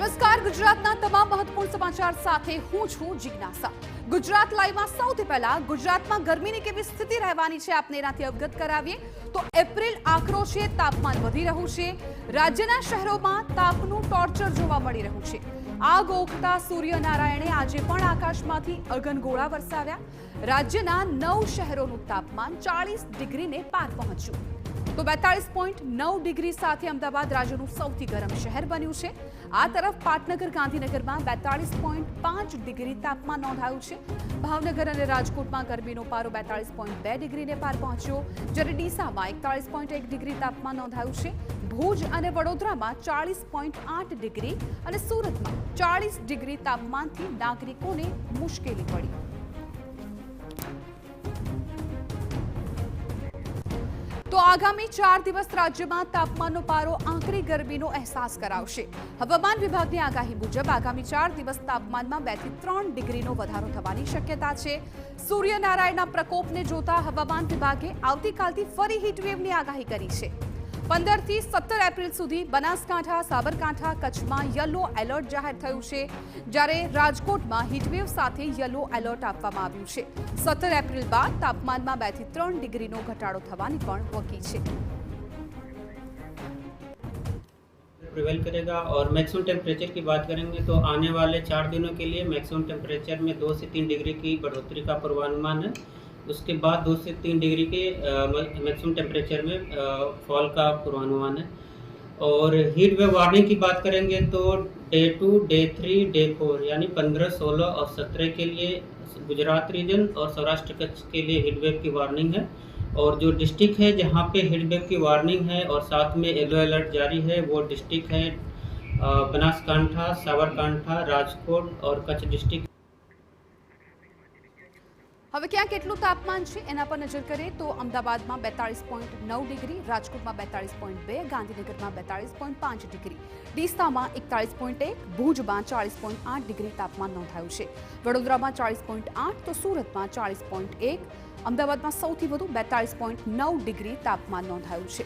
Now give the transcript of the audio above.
નમસ્કાર, ગુજરાતના તમામ મહત્વપૂર્ણ સમાચાર સાથે હું છું જિજ્ઞાસા। ગુજરાત લાઈવમાં સૌથી પહેલા ગુજરાતમાં ગરમીની કેવી સ્થિતિ રહેવાની છે આપને એનાથી અવગત કરાવીએ તો એપ્રિલ આખરો છે, તાપમાન વધી રહ્યું છે। રાજ્યના શહેરોમાં તાપનું ટોર્ચર જોવા મળી રહ્યું છે। આગ ઓકતા સૂર્યનારાયણે આજે પણ આકાશમાંથી અગનગોળા વરસાવ્યા। રાજ્યના 9 શહેરોનું તાપમાન 40 ડિગ્રીને પાર પહોંચ્યું તો 42.9 ડિગ્રી સાથે અમદાવાદ રાજ્યનું સૌથી ગરમ શહેર બન્યું છે। આ તરફ પાટનગર ગાંધીનગરમાં 42.5 ડિગ્રી તાપમાન નોંધાયું છે। ભાવનગર અને રાજકોટમાં ગરમીનો પારો 42.2 ડિગ્રીને પાર પહોંચ્યો, જ્યારે ડીસામાં 41.1 ડિગ્રી તાપમાન નોંધાયું છે। ભુજ અને વડોદરામાં 40.8 ડિગ્રી અને સુરતમાં 40 ડિગ્રી તાપમાનથી નાગરિકોને મુશ્કેલી પડી। તો આગામી 4 દિવસ રાજ્યમાં તાપમાનનો પારો આકરી ગરમીનો અહેસાસ કરાવશે। હવામાન વિભાગની આગાહી મુજબ આગામી 4 દિવસ તાપમાનમાં 2 થી 3 ડિગ્રીનો વધારો થવાની શક્યતા છે। સૂર્યનારાયણના પ્રકોપને જોતા હવામાન વિભાગે આવતીકાલથી ફરી હીટવેવની આગાહી કરી છે। 15 થી 17 એપ્રિલ સુધી બનાસકાંઠા, સાબરકાંઠા, કચ્છમાં યલો એલર્ટ જાહેર થયું છે, જ્યારે રાજકોટમાં હીટવેવ સાથે યલો એલર્ટ આપવામાં આવ્યું છે। 17 એપ્રિલ બાદ તાપમાનમાં 2 થી 3 ડિગ્રીનો ઘટાડો થવાની પણ વકી છે। प्रिवेल करेगा और मैक्सिमम टेम्परेचर की बात करेंगे तो आने वाले 4 दिनों के लिए मैक्सिमम टेम्परेचर में 2 से 3 डिग्री की बढ़ोतरी का पूर्वानुमान है। उसके बाद 2 से 3 डिग्री के मैक्सिमम टेम्परेचर में फॉल का पूर्वानुमान है। और हीट वेव वार्निंग की बात करेंगे तो डे 2, डे 3, डे 4 यानी 15, 16 और 17 के लिए गुजरात रीजन और सौराष्ट्र कच्छ के लिए हीट वेव की वार्निंग है। और जो डिस्ट्रिक्ट है जहाँ पे हीट वेव की वार्निंग है और साथ में येलो अलर्ट जारी है वो डिस्ट्रिक्ट है बनासकांठा, साबरकांठा, राजकोट और कच्छ डिस्ट्रिक्ट। હવે ક્યાં કેટલું તાપમાન છે એના પર નજર કરીએ તો અમદાવાદમાં 42.9 ડિગ્રી, રાજકોટમાં 42.2, ગાંધીનગરમાં 42.5 ડિગ્રી, ડીસામાં 41.1, ભુજમાં 40.8 ડિગ્રી તાપમાન નોંધાયું છે। વડોદરામાં 40.8 તો સુરતમાં 40.1, અમદાવાદમાં સૌથી વધુ 42.9 ડિગ્રી તાપમાન નોંધાયું છે।